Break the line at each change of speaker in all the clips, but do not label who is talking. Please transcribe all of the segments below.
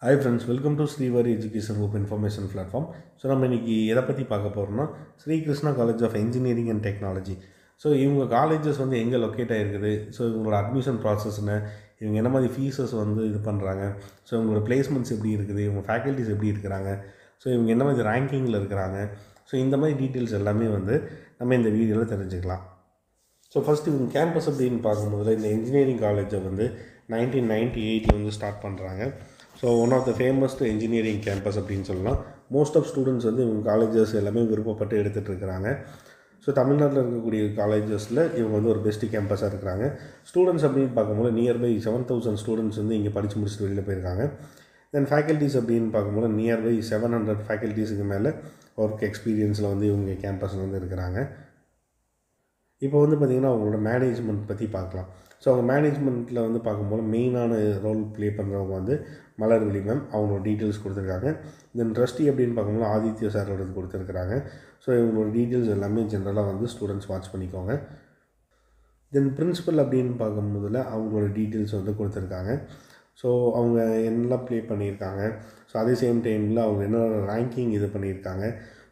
Hi friends, welcome to Srivari Education Group Information Platform. So நம்ம இன்றைக்கி எதை பற்றி பார்க்க போகிறோம்னா Shri Krishna college of engineering and technology. So இவங்க காலேஜஸ் வந்து எங்கே லொக்கேட் ஆகிருக்குது, ஸோ இவங்களோட அட்மிஷன் ப்ராசஸ்ன்னு, இவங்க என்ன மாதிரி ஃபீஸஸ் வந்து இது பண்ணுறாங்க, ஸோ இவங்களோட பிளேஸ்மெண்ட்ஸ் எப்படி இருக்குது, இவங்க ஃபேக்கல்ட்டிஸ் எப்படி இருக்கிறாங்க, ஸோ இவங்க என்ன மாதிரி ரேங்கிங்கில் இருக்கிறாங்க, ஸோ இந்த மாதிரி டீட்டெயில்ஸ் எல்லாமே வந்து நம்ம இந்த வீடியோவில் தெரிஞ்சுக்கலாம். ஸோ ஃபஸ்ட்டு இவங்க கேம்பஸ் அப்படின்னு பார்க்கும்போது இந்த இன்ஜினியரிங் காலேஜை வந்து 1998 வந்து ஸ்டார்ட் பண்ணுறாங்க. So one of the famousest engineering campus அப்படின்னு சொல்லலாம். மோஸ்ட் ஆஃப் ஸ்டூடெண்ட்ஸ் வந்து இவங்க காலேஜஸ் எல்லாமே விருப்பப்பட்டு எடுத்துகிட்டு இருக்கிறாங்க. ஸோ தமிழ்நாட்டில் இருக்கக்கூடிய காலேஜஸில் இவங்க வந்து ஒரு பெஸ்ட்டு கேம்பஸாக இருக்கிறாங்க. ஸ்டூடெண்ட்ஸ் அப்படின்னு பார்க்கும்போது நியர்பை 7,000 ஸ்டூடெண்ட்ஸ் வந்து இங்கே படித்து முடிச்சுட்டு வெளியில் போயிருக்காங்க. தென் ஃபேக்கல்ட்டிஸ் அப்படின்னு பார்க்கும்போது நியர்பை 700 ஃபேக்கல்ட்டிஸுக்கு மேலே ஒர்க் எக்ஸ்பீரியன்ஸில் வந்து இவங்க கேம்பஸில் வந்து இருக்கிறாங்க. இப்போ வந்து பார்த்திங்கன்னா அவங்களோட மேனேஜ்மெண்ட் பற்றி பார்க்கலாம். ஸோ அவங்க மேனேஜ்மெண்ட்டில் வந்து பார்க்கும்போது மெயினான ரோல் ப்ளே பண்ணுறவங்க வந்து மலர்விழி மேம், அவங்களோட டீட்டெயில்ஸ் கொடுத்துருக்காங்க. தென் ட்ரஸ்டி அப்படின்னு பார்க்கும்போது ஆதித்ய சாரோட கொடுத்துருக்குறாங்க. ஸோ இவங்களோட டீட்டெயில்ஸ் எல்லாமே ஜென்ரலாக வந்து ஸ்டூடெண்ட்ஸ் வாட்ச் பண்ணிக்கோங்க. தென் பிரின்சிபல் அப்படின்னு பார்க்கும்போதில் அவங்களோட டீட்டெயில்ஸ் வந்து கொடுத்துருக்காங்க. ஸோ அவங்க என்னெல்லாம் ப்ளே பண்ணியிருக்காங்க, ஸோ அதே சேம் டைமில் அவங்க என்ன ரேங்கிங் இது பண்ணியிருக்காங்க,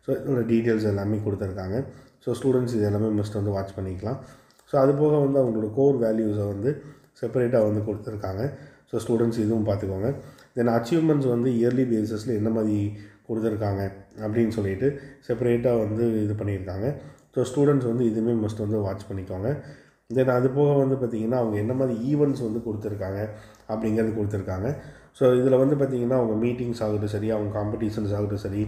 ஸோ இதோட டீட்டெயில்ஸ் எல்லாமே கொடுத்துருக்காங்க. ஸோ ஸ்டூடெண்ட்ஸ் இது எல்லாமே மஸ்ட் வந்து வாட்ச் பண்ணிக்கலாம். ஸோ அது போக வந்து அவங்களோட கோர் வேல்யூஸை வந்து செப்பரேட்டாக வந்து கொடுத்துருக்காங்க. ஸோ ஸ்டூடெண்ட்ஸ் இதுவும் பார்த்துக்கோங்க. தென் அச்சீவ்மெண்ட்ஸ் வந்து இயர்லி பேசிஸில் என்ன மாதிரி கொடுத்துருக்காங்க அப்படின்னு சொல்லிட்டு செப்பரேட்டாக வந்து இது பண்ணியிருக்காங்க. ஸோ ஸ்டூடெண்ட்ஸ் வந்து இதுவுமே மஸ்ட் வந்து வாட்ச் பண்ணிக்கோங்க. தென் அது போக வந்து பார்த்திங்கன்னா அவங்க என்ன மாதிரி ஈவெண்ட்ஸ் வந்து கொடுத்துருக்காங்க அப்படிங்கிறது கொடுத்துருக்காங்க. ஸோ இதில் வந்து பார்த்திங்கன்னா அவங்க மீட்டிங்ஸ் ஆகட்டும் சரி, அவங்க காம்படிஷன்ஸ் ஆகட்டும் சரி,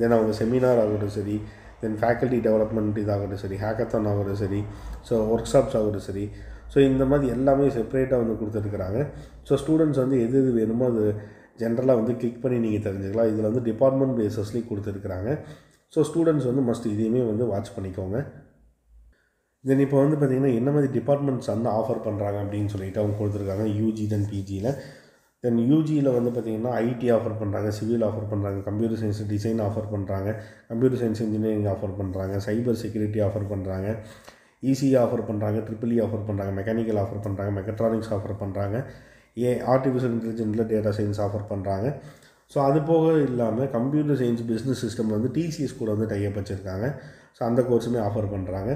தென் அவங்க செமினார் ஆகட்டும் சரி, தென் ஃபேக்கல்ட்டி டெவலப்மெண்ட் இதாகட்டும் சரி, ஹேக்கத்தான் ஆகட்டும் சரி, ஸோ ஒர்க் ஷாப்ஸ் ஆகட்டும் சரி, ஸோ இந்த மாதிரி எல்லாமே செப்பரேட்டாக வந்து கொடுத்துருக்குறாங்க. ஸோ ஸ்டூடெண்ட்ஸ் வந்து எது எது வேணுமோ அது ஜென்ரலாக வந்து கிளிக் பண்ணி நீங்கள் தெரிஞ்சுக்கலாம். இதில் வந்து டிபார்ட்மெண்ட் பேஸஸ்லேயும் கொடுத்துருக்குறாங்க. ஸோ ஸ்டூடெண்ட்ஸ் வந்து மஸ்ட் இதையுமே வந்து வாட்ச் பண்ணிக்கோங்க. தென் இப்போ வந்து பார்த்திங்கன்னா என்ன மாதிரி டிபார்ட்மெண்ட்ஸ் வந்து ஆஃபர் பண்ணுறாங்க அப்படின்னு சொல்லிட்டு அவங்க கொடுத்துருக்காங்க யூஜி தென் பிஜியில். தென் யூஜியில் வந்து பார்த்திங்கன்னா ஐடி ஆஃபர் பண்ணுறாங்க, சிவில் ஆஃபர் பண்ணுறாங்க, கம்ப்யூட்டர் சயின்ஸ் டிசைன் ஆஃபர் பண்ணுறாங்க, கம்ப்யூட்டர் சயின்ஸ் இன்ஜினியரிங் ஆஃபர் பண்ணுறாங்க, சைபர் செக்யூரிட்டி ஆஃபர் பண்ணுறாங்க, இசிஇ ஆஃபர் பண்ணுறாங்க, ட்ரிபிள்இ ஆஃபர் பண்ணுறாங்க, மெக்கானிக்கல் ஆஃபர் பண்ணுறாங்க, மெக்கட்ரானிக்ஸ் ஆஃபர் பண்ணுறாங்க, ஆர்டிஃபிஷியல் இன்டெலிஜென்ஸில் டேட்டா சயின்ஸ் ஆஃபர் பண்ணுறாங்க. ஸோ அது போக இல்லாமல் கம்ப்யூட்டர் சயின்ஸ் பிஸ்னஸ் சிஸ்டம் வந்து டிசிஎஸ் கூட வந்து டைப் வச்சுருக்காங்க. ஸோ அந்த கோர்ஸுமே ஆஃபர் பண்ணுறாங்க.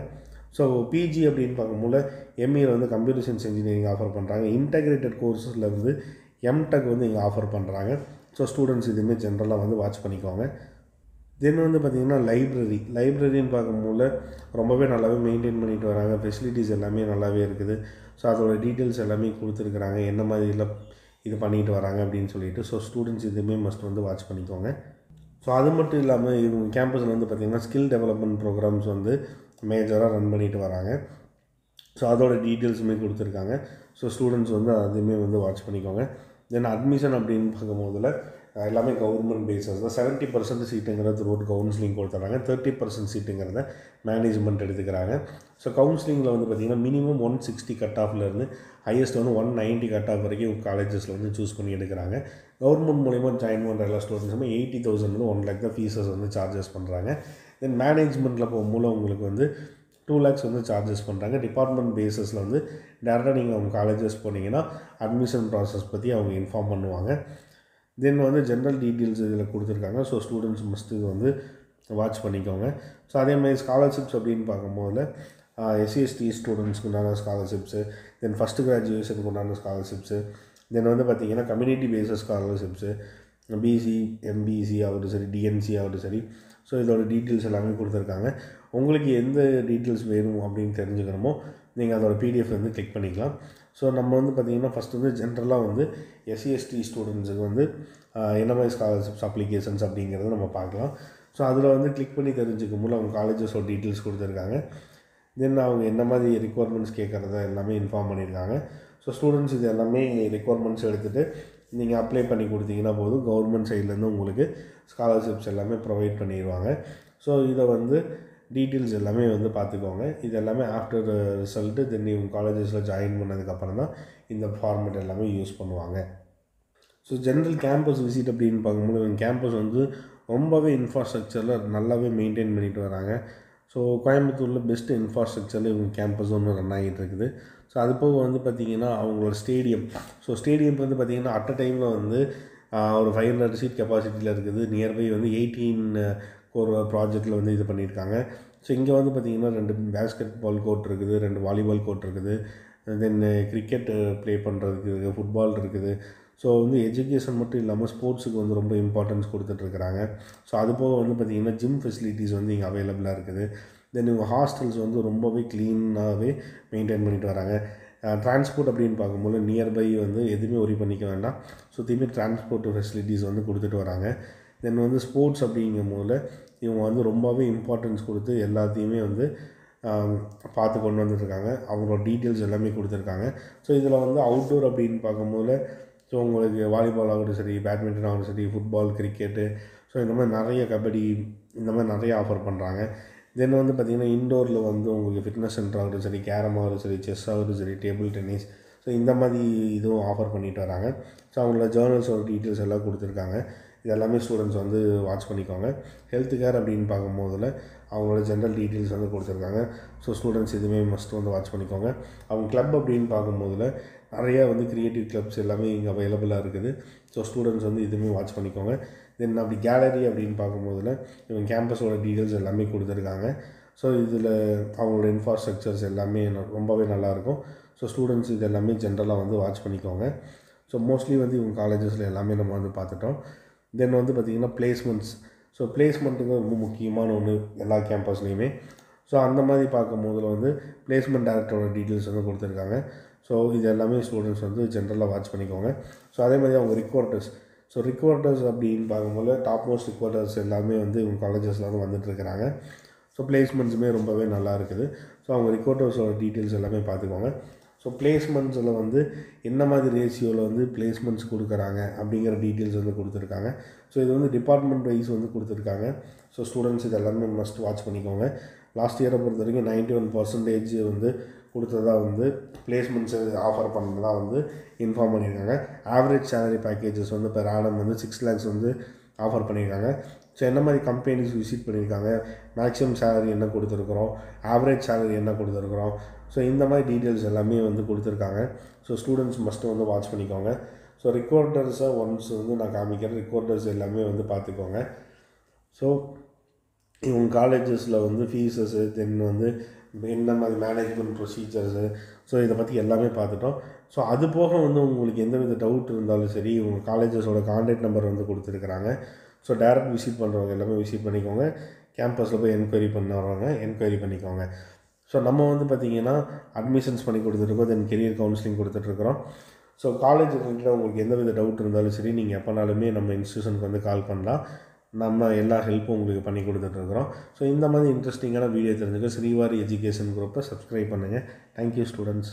ஸோ பிஜி அப்படின்னு பார்க்கும்போது எம்இயில் வந்து கம்ப்யூட்டர் சயின்ஸ் இன்ஜினியரிங் ஆஃபர் பண்ணுறாங்க. இன்டெகிரேட்டட் கோர்ஸில் வந்து எம்டெக் வந்து இங்கே ஆஃபர் பண்ணுறாங்க. ஸோ ஸ்டூடெண்ட்ஸ் இதுவுமே ஜென்ரலாக வந்து வாட்ச் பண்ணிக்கோங்க. தென் வந்து பார்த்திங்கன்னா லைப்ரரின்னு பார்க்கும்போது ரொம்பவே நல்லாவே மெயின்டைன் பண்ணிட்டு வராங்க. ஃபெசிலிட்டிஸ் எல்லாமே நல்லாவே இருக்குது. ஸோ அதோட டீட்டெயில்ஸ் எல்லாமே கொடுத்துருக்குறாங்க, என்ன மாதிரிலாம் இது பண்ணிட்டு வராங்க அப்படின்னு சொல்லிட்டு. ஸோ ஸ்டூடெண்ட்ஸ் இதுவுமே மஸ்ட் வந்து வாட்ச் பண்ணிக்கோங்க. ஸோ அது மட்டும் இல்லாமல் இவங்க கேம்பஸில் வந்து பார்த்திங்கன்னா ஸ்கில் டெவலப்மெண்ட் ப்ரோக்ராம்ஸ் வந்து மேஜராக ரன் பண்ணிட்டு வராங்க. ஸோ அதோட டீட்டெயில்ஸுமே கொடுத்துருக்காங்க. ஸோ ஸ்டூடெண்ட்ஸ் வந்து அதுவுமே வந்து வாட்ச் பண்ணிக்கோங்க. தென் அட்மிஷன் அப்படின்னு பார்க்கும்போதில் எல்லாமே கவர்மெண்ட் பேஸஸ் தான். 70% சீட்டுங்கிறது ரோட் கவுன்சிலிங் கொடுத்துட்றாங்க, 30% சீட்டுங்கிறத மேனேஜ்மெண்ட் எடுத்துக்கிறாங்க. ஸோ கவுன்சிலிங்கில் வந்து பார்த்திங்கன்னா மினிமம் 160 கட் ஆஃப்லேருந்து ஹையஸ்ட் வந்து 190 கட் ஆஃப் வரைக்கும் காலேஜஸில் வந்து சூஸ் பண்ணி எடுக்கிறாங்க. கவர்மெண்ட் மூலிமா ஜாயின் பண்ணுற எல்லா ஸ்டூடெண்ட்ஸுமே 80,000 1 lakh தான் ஃபீஸஸ் வந்து சார்ஜஸ் பண்ணுறாங்க. தென் மேனேஜ்மெண்ட்டில் போகும்போது உங்களுக்கு வந்து 2 lakhs வந்து சார்ஜஸ் பண்ணுறாங்க. டிபார்ட்மெண்ட் பேஸஸில் வந்து டேரெக்டாக நீங்கள் அவங்க காலேஜஸ் போனீங்கன்னா அட்மிஷன் ப்ராசஸ் பற்றி அவங்க இன்ஃபார்ம் பண்ணுவாங்க. தென் வந்து ஜென்ரல் டீட்டெயில்ஸ் இதில் கொடுத்துருக்காங்க. ஸோ ஸ்டூடெண்ட்ஸ் மஸ்ட் இது வந்து வாட்ச் பண்ணிக்கோங்க. ஸோ அதேமாதிரி ஸ்காலர்ஷிப்ஸ் அப்படின்னு பார்க்கும்போது எஸ்சிஎஸ்டி ஸ்டூடெண்ட்ஸ்க்கு உண்டான ஸ்காலர்ஷிப்ஸு, தென் ஃபஸ்ட்டு கிராஜுவேஷனுக்கு உண்டான ஸ்காலர்ஷிப்ஸு, தென் வந்து பார்த்திங்கன்னா கம்யூனிட்டி பேஸஸ் ஸ்காலர்ஷிப்ஸு, பிசி எம்பிசி ஆகட்டும் சரி, டிஎன்சி ஆகட்டும் சரி. ஸோ இதோட டீட்டெயில்ஸ் எல்லாமே கொடுத்துருக்காங்க. உங்களுக்கு எந்த டீட்டெயில்ஸ் வேணும் அப்படின்னு தெரிஞ்சுக்கணுமோ நீங்கள் அதோட பிடிஎஃப் வந்து கிளிக் பண்ணிக்கலாம். ஸோ நம்ம வந்து பார்த்திங்கன்னா ஃபஸ்ட் வந்து ஜென்ரலாக வந்து எஸ்சிஎஸ்டி ஸ்டூடெண்ட்ஸுக்கு வந்து என்ன மாதிரி ஸ்காலர்ஷிப்ஸ் அப்ளிகேஷன்ஸ் அப்படிங்கிறத நம்ம பார்க்கலாம். ஸோ அதில் வந்து கிளிக் பண்ணி தெரிஞ்சுக்கும் போது அவங்க காலேஜஸோட டீட்டெயில்ஸ் கொடுத்துருக்காங்க. தென் அவங்க என்ன மாதிரி ரெக்குவயர்மெண்ட்ஸ் கேட்குறத எல்லாமே இன்ஃபார்ம் பண்ணியிருக்காங்க. ஸோ ஸ்டூடெண்ட்ஸ் இது எல்லாமே ரெக்குவயர்மெண்ட்ஸ் எடுத்துகிட்டு நீங்கள் அப்ளை பண்ணி கொடுத்தீங்கன்னா போதும், கவர்மெண்ட் சைட்லேருந்து உங்களுக்கு ஸ்காலர்ஷிப்ஸ் எல்லாமே ப்ரொவைட் பண்ணிடுவாங்க. ஸோ இதை வந்து டீட்டெயில்ஸ் எல்லாமே வந்து பார்த்துக்கோங்க. இது எல்லாமே ஆஃப்டர் ரிசல்ட்டு தென் இவங்க காலேஜஸில் ஜாயின் பண்ணதுக்கப்புறம் தான் இந்த ஃபார்மேட் எல்லாமே யூஸ் பண்ணுவாங்க. ஸோ ஜென்ரல் கேம்பஸ் விசிட் அப்படின்னு பார்க்கும்போது இவங்க கேம்பஸ் வந்து ரொம்பவே இன்ஃப்ராஸ்ட்ரக்சரில் நல்லாவே மெயின்டைன் பண்ணிட்டு வராங்க. ஸோ கோயம்புத்தூரில் பெஸ்ட் இன்ஃப்ராஸ்ட்ரக்சரில் இவங்க கேம்பஸ் ஒன்று ரன் ஆகிட்டு இருக்குது. ஸோ அது போக வந்து பார்த்திங்கன்னா அவங்களோட ஸ்டேடியம் வந்து பார்த்திங்கன்னா அட் அ டைமில் வந்து ஒரு 500 சீட் கெப்பாசிட்டியில் இருக்குது. நியர்பை வந்து 18 ஒரு ப்ராஜெக்டில் வந்து இது பண்ணியிருக்காங்க. ஸோ இங்கே வந்து பார்த்திங்கன்னா 2 பேஸ்கெட் பால் கோர்ட் இருக்குது, 2 வாலிபால் கோர்ட் இருக்குது, தென் கிரிக்கெட் ப்ளே பண்ணுறதுக்கு இருக்குது, ஃபுட்பால் இருக்குது. ஸோ வந்து எஜுகேஷன் மட்டும் இல்லாமல் ஸ்போர்ட்ஸுக்கு வந்து ரொம்ப இம்பார்ட்டன்ஸ் கொடுத்துட்ருக்குறாங்க. ஸோ அது போக வந்து பார்த்திங்கன்னா ஜிம் ஃபெசிலிட்டிஸ் வந்து இங்கே அவைலபிளாக இருக்குது. தென் இவங்க ஹாஸ்டல்ஸ் வந்து ரொம்பவே க்ளீனாகவே மெயின்டைன் பண்ணிட்டு வராங்க. ட்ரான்ஸ்போர்ட் அப்படின்னு பார்க்கும்போது நியர்பை வந்து எதுவுமே ஒரி பண்ணிக்க வேண்டாம். சுற்றியுமே டிரான்ஸ்போர்ட் ஃபெசிலிட்டிஸ் வந்து கொடுத்துட்டு வராங்க. தென் வந்து ஸ்போர்ட்ஸ் அப்படிங்கும் போது இவங்க வந்து ரொம்பவே இம்பார்ட்டன்ஸ் கொடுத்து எல்லாத்தையுமே வந்து பார்த்து கொண்டு வந்துட்டுருக்காங்க. அவங்களோட டீட்டெயில்ஸ் எல்லாமே கொடுத்துருக்காங்க. ஸோ இதில் வந்து அவுட்டோர் அப்படின்னு பார்க்கும்போது ஸோ உங்களுக்கு வாலிபால் ஆகட்டும் சரி, பேட்மிண்டன் ஆகட்டும் சரி, ஃபுட்பால், கிரிக்கெட்டு, ஸோ இந்த மாதிரி நிறைய கபடி, இந்த மாதிரி நிறைய ஆஃபர் பண்ணுறாங்க. தென் வந்து பார்த்திங்கன்னா இன்டோரில் வந்து உங்களுக்கு ஃபிட்னஸ் சென்டர் ஆகட்டும் சரி, கேரம் ஆகட்டும் சரி, செஸ் ஆகட்டும் சரி, டேபிள் டென்னிஸ், ஸோ இந்த மாதிரி இதுவும் ஆஃபர் பண்ணிட்டு வராங்க. ஸோ அவங்களோட ஜேர்னல்ஸோட டீட்டெயில்ஸ் எல்லாம் கொடுத்துருக்காங்க. இது எல்லாமே ஸ்டூடெண்ட்ஸ் வந்து வாட்ச் பண்ணிக்கோங்க. ஹெல்த் கேர் அப்படின்னு பார்க்கும்போதில் அவங்களோட ஜென்ரல் டீட்டெயில்ஸ் வந்து கொடுத்துருக்காங்க. ஸோ ஸ்டூடெண்ட்ஸ் இதுவுமே மஸ்ட் வந்து வாட்ச் பண்ணிக்கோங்க. அவங்க கிளப் அப்படின்னு பார்க்கும்போதில் நிறையா வந்து க்ரியேட்டிவ் கிளப்ஸ் எல்லாமே இங்கே அவைலபிளாக இருக்குது. ஸோ ஸ்டூடெண்ட்ஸ் வந்து இதுவுமே வாட்ச் பண்ணிக்கோங்க. தென் அப்படி கேலரி அப்படின்னு பார்க்கும்போதில் இவங்க கேம்பஸோட டீட்டெயில்ஸ் எல்லாமே கொடுத்துருக்காங்க. ஸோ இதில் அவங்களோட இன்ஃப்ராஸ்ட்ரக்சர்ஸ் எல்லாமே ரொம்பவே நல்லாயிருக்கும். ஸோ ஸ்டூடெண்ட்ஸ் இது எல்லாமே ஜென்ரலாக வந்து வாட்ச் பண்ணிக்கோங்க. ஸோ மோஸ்ட்லி வந்து இவங்க காலேஜஸில் எல்லாமே நம்ம வந்து பார்த்துட்டோம். தென் வந்து பார்த்திங்கன்னா பிளேஸ்மெண்ட்ஸ். ஸோ பிளேஸ்மெண்ட்டுங்க ரொம்ப முக்கியமான ஒன்று எல்லா கேம்பஸ்லேயுமே. ஸோ அந்த மாதிரி பார்க்கும்போதில் வந்து பிளேஸ்மெண்ட் டைரக்டரோட டீட்டெயில்ஸ் வந்து கொடுத்துருக்காங்க. ஸோ இது எல்லாமே ஸ்டூடெண்ட்ஸ் வந்து ஜென்ரலாக வாட்ச் பண்ணிக்கோங்க. ஸோ அதே மாதிரி அவங்க ரிக்வார்ட்டர்ஸ். ஸோ ரிக்வார்ட்டர்ஸ் அப்படின்னு பார்க்கும்போது டாப் மோஸ்ட் ரிக்வார்ட்டர்ஸ் எல்லாமே வந்து இவங்க காலேஜஸில் வந்து வந்துட்டுருக்கிறாங்க. ஸோ பிளேஸ்மெண்ட்ஸுமே ரொம்பவே நல்லா இருக்குது. ஸோ அவங்க ரிக்வார்ட்டர்ஸோட டீட்டெயில்ஸ் எல்லாமே பார்த்துக்கோங்க. ஸோ பிளேஸ்மெண்ட்ஸில் வந்து என்ன மாதிரி ரேஷியோவில் வந்து பிளேஸ்மெண்ட்ஸ் கொடுக்குறாங்க அப்படிங்கிற டீட்டெயில்ஸ் வந்து கொடுத்துருக்காங்க. ஸோ இது வந்து டிபார்ட்மெண்ட் வைஸ் வந்து கொடுத்துருக்காங்க. ஸோ ஸ்டூடெண்ட்ஸ் இது எல்லாமே மஸ்ட் வாட்ச் பண்ணிக்கோங்க. லாஸ்ட் இயரை பொறுத்த வரைக்கும் 91% வந்து கொடுத்ததா வந்து பிளேஸ்மெண்ட்ஸ் ஆஃபர் பண்ணதா வந்து இன்ஃபார்ம் பண்ணியிருக்காங்க. ஆவரேஜ் சேலரி பேக்கேஜஸ் வந்து பெர் ஆடம் வந்து 6 lakhs வந்து ஆஃபர் பண்ணியிருக்காங்க. ஸோ என்ன மாதிரி கம்பெனிஸ் விசிட் பண்ணியிருக்காங்க, மேக்ஸிமம் சேலரி என்ன கொடுத்துருக்குறோம், ஆவரேஜ் சேலரி என்ன கொடுத்துருக்குறோம், ஸோ இந்த மாதிரி டீட்டெயில்ஸ் எல்லாமே வந்து கொடுத்துருக்காங்க. ஸோ ஸ்டூடெண்ட்ஸ் மஸ்ட்டு வந்து வாட்ச் பண்ணிக்கோங்க. ஸோ ரிக்வார்ட்டர்ஸை ஒன்ஸ் வந்து நான் காமிக்கிறேன். ரிக்வார்ட்டர்ஸ் எல்லாமே வந்து பார்த்துக்கோங்க. ஸோ இவங்க காலேஜஸில் வந்து ஃபீஸஸ்ஸு, தென் வந்து என்ன மாதிரி மேனேஜ்மெண்ட் ப்ரொசீஜர்ஸு, ஸோ இதை பற்றி எல்லாமே பார்த்துட்டோம். ஸோ அது போக வந்து உங்களுக்கு எந்தவித டவுட் இருந்தாலும் சரி, உங்கள் காலேஜஸோட கான்டாக்ட் நம்பர் வந்து கொடுத்துருக்குறாங்க. ஸோ டைரக்ட் விசிட் பண்ணுறவங்க எல்லாமே விசிட் பண்ணிக்கோங்க. கேம்பஸில் போய் என்கொயரி பண்ணுறவங்க என்கொயரி பண்ணிக்கோங்க. ஸோ நம்ம வந்து பார்த்திங்கன்னா அட்மிஷன்ஸ் பண்ணி கொடுத்துட்ருக்கோம். தென் கெரியர் கவுன்சிலிங் கொடுத்துட்ருக்குறோம். ஸோ காலேஜ் ரிலேட்டடாக உங்களுக்கு எந்தவித டவுட் இருந்தாலும் சரி, நீங்கள் எப்போனாலுமே நம்ம இன்ஸ்டியூஷனுக்கு வந்து கால் பண்ணலாம். நம்ம எல்லா ஹெல்ப்பும் உங்களுக்கு பண்ணி கொடுத்துட்ருக்குறோம். ஸோ இந்த மாதிரி இன்ட்ரெஸ்டிங்கான வீடியோ தெரிஞ்சுக்க ஸ்ரீவாரி எஜுகேஷன் குரூப்பை சப்ஸ்கிரைப் பண்ணுங்கள். Thank you students.